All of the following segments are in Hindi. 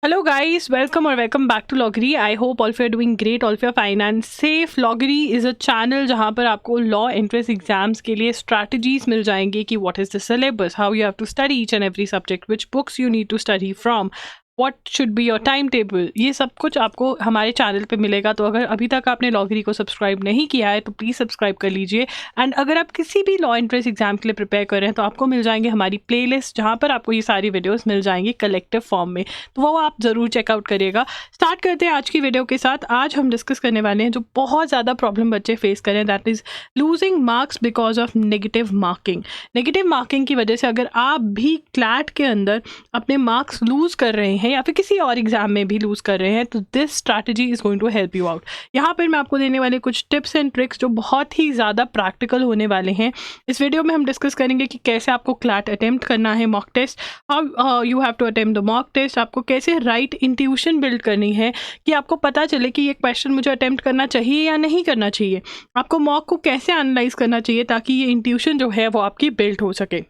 Hello guys, welcome or welcome back to Loggery. I hope all of you are doing great, all of you are fine and safe. Loggery is a channel जहाँ पर आपको लॉ एंट्रेंस एग्जाम्स के लिए स्ट्रैटेजीज मिल जाएंगे कि what is the syllabus, how you have to study each and every subject, which books you need to study from, what should be your timetable. ये सब कुछ आपको हमारे चैनल पे मिलेगा। तो अगर अभी तक आपने लॉगरी को सब्सक्राइब नहीं किया है तो प्लीज़ सब्सक्राइब कर लीजिए। एंड अगर आप किसी भी लॉ एंट्रेंस एग्जाम के लिए प्रिपेयर कर रहे हैं तो आपको मिल जाएंगे हमारी प्लेलिस्ट, जहाँ पर आपको ये सारी वीडियोस मिल जाएंगी कलेक्टिव फॉर्म में, तो वो आप ज़रूर चेकआउट करिएगा। स्टार्ट करते हैं आज की वीडियो के साथ। आज हम डिस्कस करने वाले हैं जो बहुत ज़्यादा प्रॉब्लम बच्चे फेस करें, that is losing marks because of negative marking. Negative marking की वजह से अगर आप भी क्लैट के अंदर अपने मार्क्स लूज़ कर रहे हैं या फिर किसी और एग्जाम में भी लूज़ कर रहे हैं तो this strategy is going to help you out. यहाँ पर मैं आपको देने वाले कुछ टिप्स एंड ट्रिक्स जो बहुत ही ज़्यादा प्रैक्टिकल होने वाले हैं। इस वीडियो में हम डिस्कस करेंगे कि कैसे आपको क्लैट अटेम्प्ट करना है, mock test, how you have to attempt the mock test, आपको कैसे राइट इंट्यूशन बिल्ड करनी है कि आपको पता चले कि ये क्वेश्चन मुझे अटेम्प्ट करना चाहिए या नहीं करना चाहिए, आपको मॉक को कैसे एनालाइज करना चाहिए ताकि ये इंट्यूशन जो है वो आपकी बिल्ड हो सके।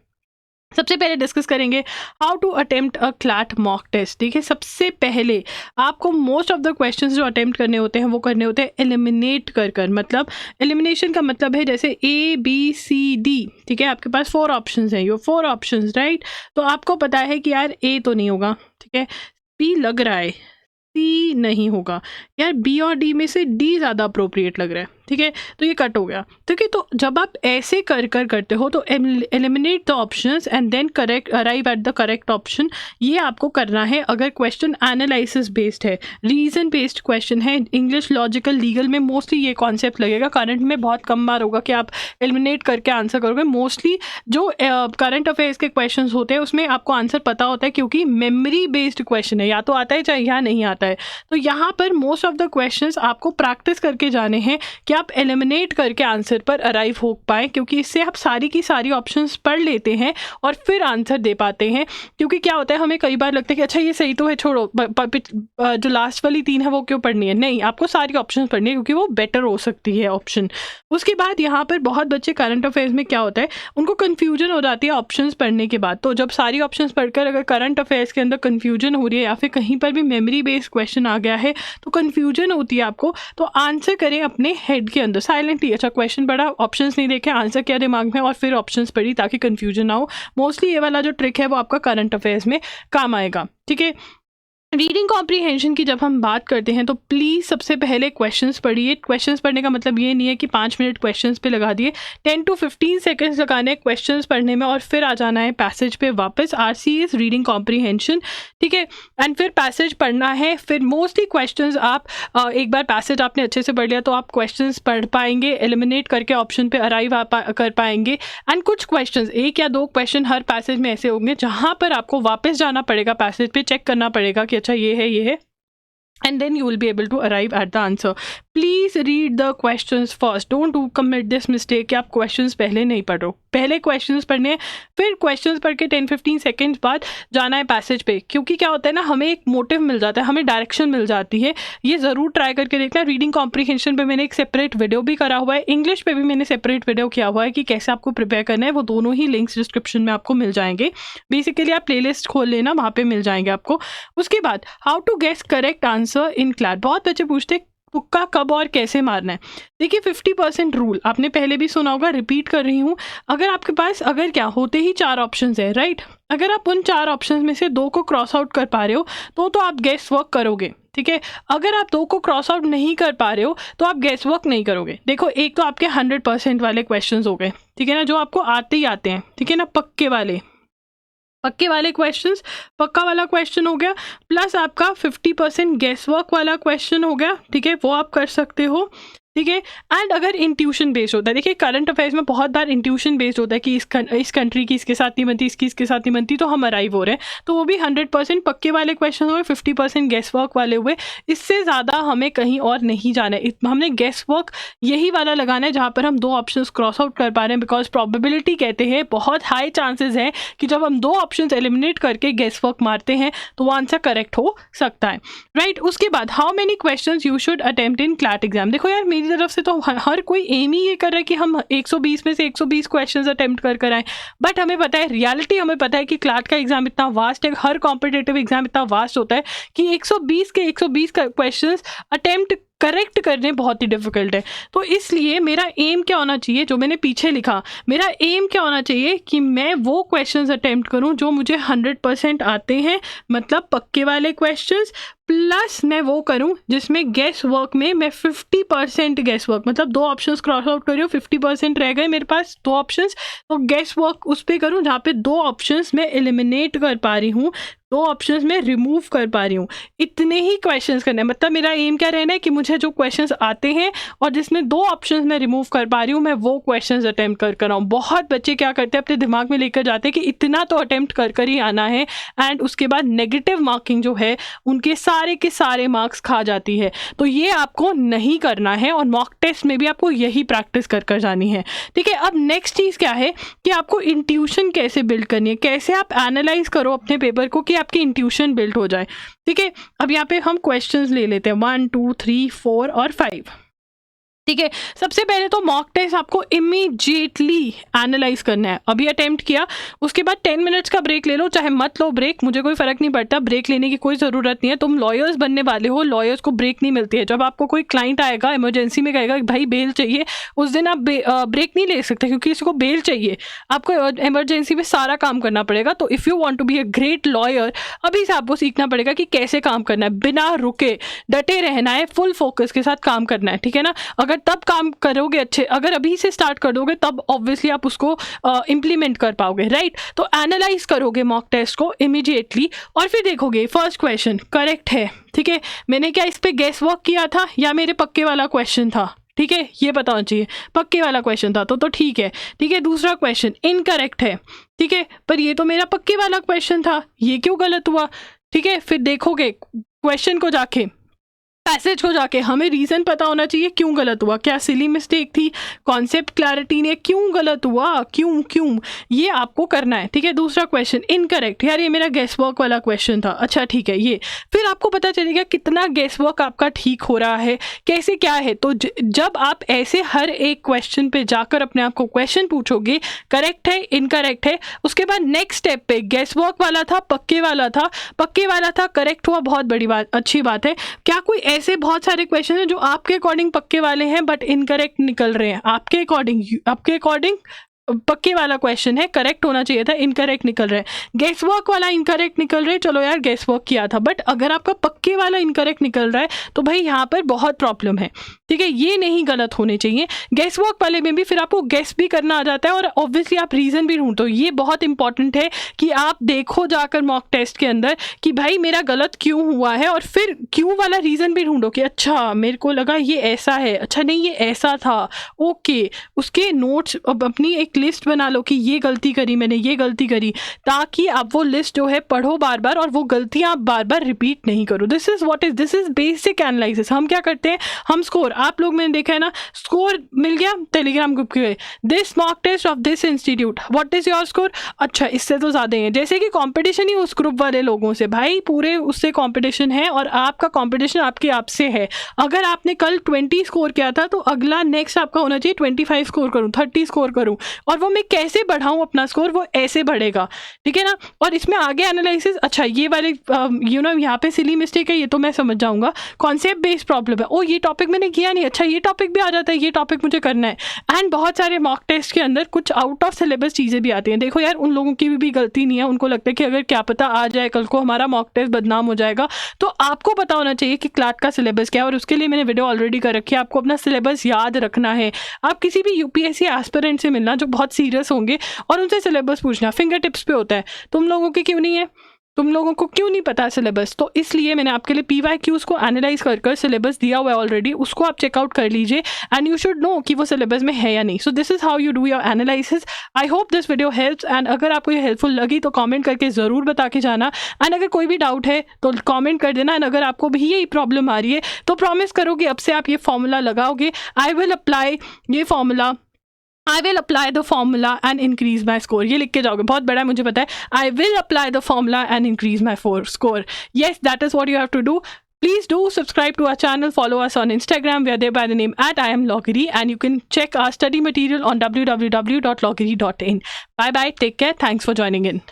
सबसे पहले डिस्कस करेंगे how to attempt a CLAT mock test. देखिए, सबसे पहले आपको मोस्ट ऑफ द क्वेश्चंस जो अटेम्प्ट करने होते हैं वो करने होते हैं एलिमिनेट कर। मतलब एलिमिनेशन का मतलब है जैसे ABCD, ठीक है, आपके पास 4 ऑप्शंस हैं, ये 4 ऑप्शंस, राइट। तो आपको पता है कि यार A तो नहीं होगा, ठीक है, B लग रहा है, C नहीं होगा, यार B और D में से D ज़्यादा अप्रोप्रिएट लग रहा है, ठीक है, तो ये कट हो गया। ठीक है, तो जब आप ऐसे करते हो तो eliminate the options and then correct arrive at the correct option, ये आपको करना है। अगर क्वेश्चन एनालिसिस बेस्ड है, रीजन बेस्ड क्वेश्चन है, इंग्लिश, लॉजिकल, लीगल में मोस्टली ये कॉन्सेप्ट लगेगा। करंट में बहुत कम बार होगा कि आप एलिमिनेट करके आंसर करोगे। मोस्टली जो करंट अफेयर्स के क्वेश्चन होते हैं उसमें आपको आंसर पता होता है क्योंकि मेमोरी बेस्ड क्वेश्चन है, या तो आता है चाहे या नहीं आता है। तो यहाँ पर मोस्ट ऑफ द क्वेश्चन आपको प्रैक्टिस करके जाने हैं कि आप एलिमिनेट करके आंसर पर अराइव हो पाएँ, क्योंकि इससे आप सारी की सारी ऑप्शंस पढ़ लेते हैं और फिर आंसर दे पाते हैं। क्योंकि क्या होता है, हमें कई बार लगता है कि अच्छा ये सही तो है, छोड़ो जो लास्ट वाली 3 है वो क्यों पढ़नी है। नहीं, आपको सारी ऑप्शन पढ़नी है क्योंकि वो बेटर हो सकती है ऑप्शन। उसके बाद यहाँ पर बहुत बच्चे करंट अफेयर्स में क्या होता है, उनको कन्फ्यूजन हो जाती है ऑप्शंस पढ़ने के बाद। तो जब सारी ऑप्शंस पढ़कर अगर करंट अफेयर्स के अंदर कन्फ्यूजन हो रही है या फिर कहीं पर भी मेमोरी बेस्ड क्वेश्चन आ गया है तो कन्फ्यूजन होती है आपको, तो आंसर करें अपने हेड के अंदर साइलेंटली। अच्छा, क्वेश्चन पढ़ा, ऑप्शंस नहीं देखे, आंसर क्या दिमाग में, और फिर ऑप्शंस पढ़ी ताकि कन्फ्यूजन ना हो। मोस्टली ये वाला जो ट्रिक है वो आपका करंट अफेयर्स में काम आएगा, ठीक है। रीडिंग कॉम्प्रीहेंशन की जब हम बात करते हैं तो प्लीज़ सबसे पहले क्वेश्चंस पढ़िए। क्वेश्चंस पढ़ने का मतलब ये नहीं है कि 5 मिनट क्वेश्चंस पे लगा दिए, 10 to 15 सेकंड्स लगाने हैं क्वेश्चंस पढ़ने में और फिर आ जाना है पैसेज पे वापस। RC इज रीडिंग कॉम्प्रीहेंशन, ठीक है, एंड फिर पैसेज पढ़ना है। फिर मोस्टली क्वेश्चंस आप एक बार पैसेज आपने अच्छे से पढ़ लिया तो आप क्वेश्चंस पढ़ पाएंगे, एलिमिनेट करके ऑप्शन पर अराइव कर पाएंगे। एंड कुछ क्वेश्चन, 1 या 2 क्वेश्चन हर पैसेज में ऐसे होंगे जहाँ पर आपको वापस जाना पड़ेगा पैसेज पे, चेक करना पड़ेगा कि अच्छा ये है, and then you will be able to arrive at the answer. Please read the questions first. Don't commit this mistake कि आप questions पहले नहीं पढ़ो। पहले questions पढ़ने हैं, फिर questions पढ़ के 10-15 seconds बाद जाना है पैसेज पे। क्योंकि क्या होता है ना, हमें एक मोटिव मिल जाता है, हमें डायरेक्शन मिल जाती है। ये ज़रूर ट्राई करके देखना। रीडिंग कॉम्प्रीहेंशन पे मैंने एक सेपरेट वीडियो भी करा हुआ है, इंग्लिश पे भी मैंने सेपरेट वीडियो किया हुआ है कि कैसे आपको प्रिपेयर करना है। वो दोनों ही लिंक्स डिस्क्रिप्शन में आपको मिल जाएंगे। बेसिकली आप प्ले लिस्ट खोल लेना, वहाँ पर मिल जाएंगे आपको। उसके बाद how to guess correct answer in CLAT. बहुत बच्चे पूछते हैं तुक्का कब और कैसे मारना है। देखिए, 50% रूल आपने पहले भी सुना होगा, रिपीट कर रही हूँ। अगर आपके पास अगर क्या होते ही 4 ऑप्शंस है, राइट, अगर आप उन 4 ऑप्शंस में से 2 को क्रॉस आउट कर पा रहे हो तो आप गेस वर्क करोगे, ठीक है। अगर आप 2 को क्रॉस आउट नहीं कर पा रहे हो तो आप गेस वर्क नहीं करोगे। देखो, एक तो आपके 100% वाले क्वेश्चंस हो गए, ठीक है ना, जो आपको आते ही आते हैं, ठीक है ना, पक्के वाले क्वेश्चंस, पक्का वाला क्वेश्चन हो गया, प्लस आपका 50% गेस वर्क वाला क्वेश्चन हो गया, ठीक है, वो आप कर सकते हो, ठीक है। एंड अगर इंट्यूशन बेस्ड होता है, देखिए करंट अफेयर्स में बहुत बार इंट्यूशन बेस्ड होता है कि इस कंट्री की इसके साथ नहीं बनती, इसकी इसके साथ नहीं बनती, तो हम अराइव हो रहे हैं, तो वो भी 100% पक्के वाले क्वेश्चन हुए, 50% गेस वर्क वाले हुए। इससे ज़्यादा हमें कहीं और नहीं जाना है। हमने गेस वर्क यही वाला लगाना है जहाँ पर हम 2 ऑप्शन क्रॉस आउट कर पा रहे हैं, बिकॉज प्रोबेबिलिटी कहते हैं बहुत हाई चांसेस हैं कि जब हम 2 ऑप्शन एलिमिनेट करके गेस वर्क मारते हैं तो वो आंसर करेक्ट हो सकता है, राइट। उसके बाद how many question you should attempt in CLAT exam. देखो यार, मेरी मेरी तरफ से तो हर कोई एम ही ये कर रहा है कि हम 120 में से 120 क्वेश्चंस अटेम्प्ट कर आए, बट हमें पता है रियलिटी, हमें पता है कि क्लाट का एग्जाम इतना वास्ट है, हर कॉम्पिटेटिव एग्जाम इतना वास्ट होता है कि 120 के 120 क्वेश्चंस अटेम्प्ट करेक्ट करने बहुत ही डिफिकल्ट है। तो इसलिए मेरा एम क्या होना चाहिए, जो मैंने पीछे लिखा, मेरा एम क्या होना चाहिए कि मैं वो क्वेश्चंस अटेम्प्ट करूं जो मुझे 100% आते हैं, मतलब पक्के वाले क्वेश्चंस, प्लस मैं वो करूं जिसमें गेस वर्क में मैं 50% गेस वर्क, मतलब 2 ऑप्शंस क्रॉस आउट कर रही हूँ, 50% रह गए मेरे पास 2 ऑप्शंस, तो गेस वर्क उस पर करूँ जहाँ पे 2 ऑप्शंस मैं एलिमिनेट कर पा रही हूँ, 2 ऑप्शंस में रिमूव कर पा रही हूँ। इतने ही क्वेश्चंस करने हैं, मतलब मेरा एम क्या रहना है कि मुझे जो क्वेश्चंस आते हैं और जिसमें 2 ऑप्शंस मैं रिमूव कर पा रही हूँ, मैं वो क्वेश्चंस अटेम्प्ट कर रहा हूँ। बहुत बच्चे क्या करते हैं, अपने दिमाग में लेकर जाते हैं कि इतना तो अटेम्प्ट कर ही आना है, एंड उसके बाद नेगेटिव मार्किंग जो है उनके सारे के सारे मार्क्स खा जाती है। तो ये आपको नहीं करना है, और मॉक टेस्ट में भी आपको यही प्रैक्टिस कर जानी है। ठीक है, अब नेक्स्ट चीज़ क्या है कि आपको इंट्यूशन कैसे बिल्ड करनी है, कैसे आप एनालाइज करो अपने पेपर को कि आपकी इंट्यूशन बिल्ड हो जाए। ठीक है, अब यहाँ पे हम क्वेश्चंस ले लेते हैं 1 2 3 4 और 5। ठीक है, सबसे पहले तो मॉक टेस्ट आपको इमीडिएटली एनालाइज करना है। अभी अटेम्प्ट किया, उसके बाद 10 मिनट्स का ब्रेक ले लो, चाहे मत लो ब्रेक, मुझे कोई फर्क नहीं पड़ता, ब्रेक लेने की कोई ज़रूरत नहीं है। तुम लॉयर्स बनने वाले हो, लॉयर्स को ब्रेक नहीं मिलती है। जब आपको कोई क्लाइंट आएगा इमरजेंसी में, कहेगा भाई बेल चाहिए, उस दिन आप ब्रेक नहीं ले सकते, क्योंकि किसी को बेल चाहिए, आपको इमरजेंसी में सारा काम करना पड़ेगा। तो if you want to be a great lawyer, अभी से आपको सीखना पड़ेगा कि कैसे काम करना है, बिना रुके डटे रहना है, फुल फोकस के साथ काम करना है। ठीक है ना, अगर तब काम करोगे अच्छे, अगर अभी से स्टार्ट कर दोगे तब ऑब्वियसली आप उसको इम्प्लीमेंट कर पाओगे, राइट। तो एनालाइज करोगे मॉक टेस्ट को इमीडिएटली, और फिर देखोगे फर्स्ट क्वेश्चन करेक्ट है, ठीक है, मैंने क्या इस पे गेस वर्क किया था या मेरे पक्के वाला क्वेश्चन था, ठीक है, ये पता होना चाहिए, पक्के वाला क्वेश्चन था तो ठीक है। ठीक है, दूसरा क्वेश्चन इनकरेक्ट है, ठीक है, पर ये तो मेरा पक्के वाला क्वेश्चन था, ये क्यों गलत हुआ। ठीक है, फिर देखोगे क्वेश्चन को जाके, पैसेज को जाके, हमें रीज़न पता होना चाहिए क्यों गलत हुआ, क्या सिली मिस्टेक थी, कॉन्सेप्ट क्लैरिटी ने, क्यों गलत हुआ, क्यों ये आपको करना है। ठीक है, दूसरा क्वेश्चन इनकरेक्ट, यार ये मेरा गेस वर्क वाला क्वेश्चन था, अच्छा ठीक है, ये फिर आपको पता चलेगा कितना गेस वर्क आपका ठीक हो रहा है, कैसे क्या है। तो जब आप ऐसे हर एक क्वेश्चन पे जाकर अपने आप को क्वेश्चन पूछोगे, करेक्ट है इनकरेक्ट है, उसके बाद नेक्स्ट स्टेप पे गेस वर्क वाला था, पक्के वाला था, करेक्ट हुआ, बहुत बड़ी बात, अच्छी बात है। क्या कोई ऐसे बहुत सारे क्वेश्चन हैं जो आपके अकॉर्डिंग पक्के वाले हैं बट इनकरेक्ट निकल रहे हैं, आपके अकॉर्डिंग पक्के वाला क्वेश्चन है, करेक्ट होना चाहिए था, इनकरेक्ट निकल रहा है, गेस वर्क वाला इनकरेक्ट निकल रहा है, चलो यार गेस वर्क किया था, बट अगर आपका पक्के वाला इनकरेक्ट निकल रहा है तो भाई यहाँ पर बहुत प्रॉब्लम है। ठीक है, ये नहीं गलत होने चाहिए। गेस वर्क वाले में भी फिर आपको गेस भी करना आ जाता है और ऑब्वियसली आप रीज़न भी ढूंढते हो। ये बहुत इंपॉर्टेंट है कि आप देखो जाकर मॉक टेस्ट के अंदर कि भाई मेरा गलत क्यों हुआ है, और फिर क्यों वाला रीज़न भी ढूंढो कि अच्छा मेरे को लगा ये ऐसा है, अच्छा नहीं ये ऐसा था, ओके, उसके नोट्स अपनी एक लिस्ट बना लो कि ये गलती करी मैंने, ये गलती करी, ताकि आप वो लिस्ट जो है पढ़ो बार बार और वो गलतियां आप बार बार रिपीट नहीं करो। This is basic analysis. हम क्या करते हैं, हम स्कोर, आप लोग मैंने देखा है ना, स्कोर मिल गया टेलीग्राम ग्रुप के, this mock test of this institute, what is your score, अच्छा इससे तो ज़्यादा है, जैसे कि कंपटीशन ही उस ग्रुप वाले लोगों से, भाई पूरे उससे कंपटीशन है और आपका कंपटीशन आपके आप से है। अगर आपने कल 20 स्कोर किया था तो अगला नेक्स्ट आपका होना चाहिए 25 स्कोर करूँ, 30 स्कोर करूँ, और वो मैं कैसे बढ़ाऊँ अपना स्कोर, वो ऐसे बढ़ेगा। ठीक है ना, और इसमें आगे एनालिसिस, अच्छा ये वाले यहाँ पे सिली मिस्टेक है, ये तो मैं समझ जाऊँगा, कॉन्सेप्ट बेस्ड प्रॉब्लम है, ओ ये टॉपिक मैंने किया नहीं, अच्छा ये टॉपिक भी आ जाता है, ये टॉपिक मुझे करना है। एंड बहुत सारे मॉक टेस्ट के अंदर कुछ आउट ऑफ सिलेबस चीज़ें भी आती हैं। देखो यार, उन लोगों की भी गलती नहीं है, उनको लगता है कि अगर क्या पता आ जाए कल को हमारा मॉक टेस्ट बदनाम हो जाएगा, तो आपको पता होना चाहिए कि क्लाट का सिलेबस क्या है, और उसके लिए मैंने वीडियो ऑलरेडी कर रखी है। आपको अपना सिलेबस याद रखना है। आप किसी भी यूपीएससी एस्पिरेंट से मिलना जो बहुत सीरियस होंगे और उनसे सिलेबस पूछना, फिंगर टिप्स पे होता है। तुम लोगों के क्यों नहीं है, तुम लोगों को क्यों नहीं पता सिलेबस, तो इसलिए मैंने आपके लिए PYQs को एनालाइज कर सिलेबस दिया हुआ है ऑलरेडी, उसको आप चेकआउट कर लीजिए एंड यू शुड नो कि वो सिलेबस में है या नहीं। So this is how you do your analysis. I hope this video helps, and अगर आपको ये हेल्पफुल लगी तो कमेंट करके ज़रूर बता के जाना, एंड अगर कोई भी डाउट है तो कमेंट कर देना, एंड अगर आपको भी यही प्रॉब्लम आ रही है तो प्रॉमिस करो कि अब से आप ये फॉर्मूला लगाओगे, आई विल अप्लाई ये formula, I will apply the formula and increase my score। ये लिख के जाओगे, बहुत बड़ा है मुझे पता है। I will apply the formula and increase my score। Yes, that is what you have to do। Please do subscribe to our channel, follow us on Instagram. We are there by the name @IamLoggery, and you can check our study material on www.loggery.in. Bye bye, take care, thanks for joining in.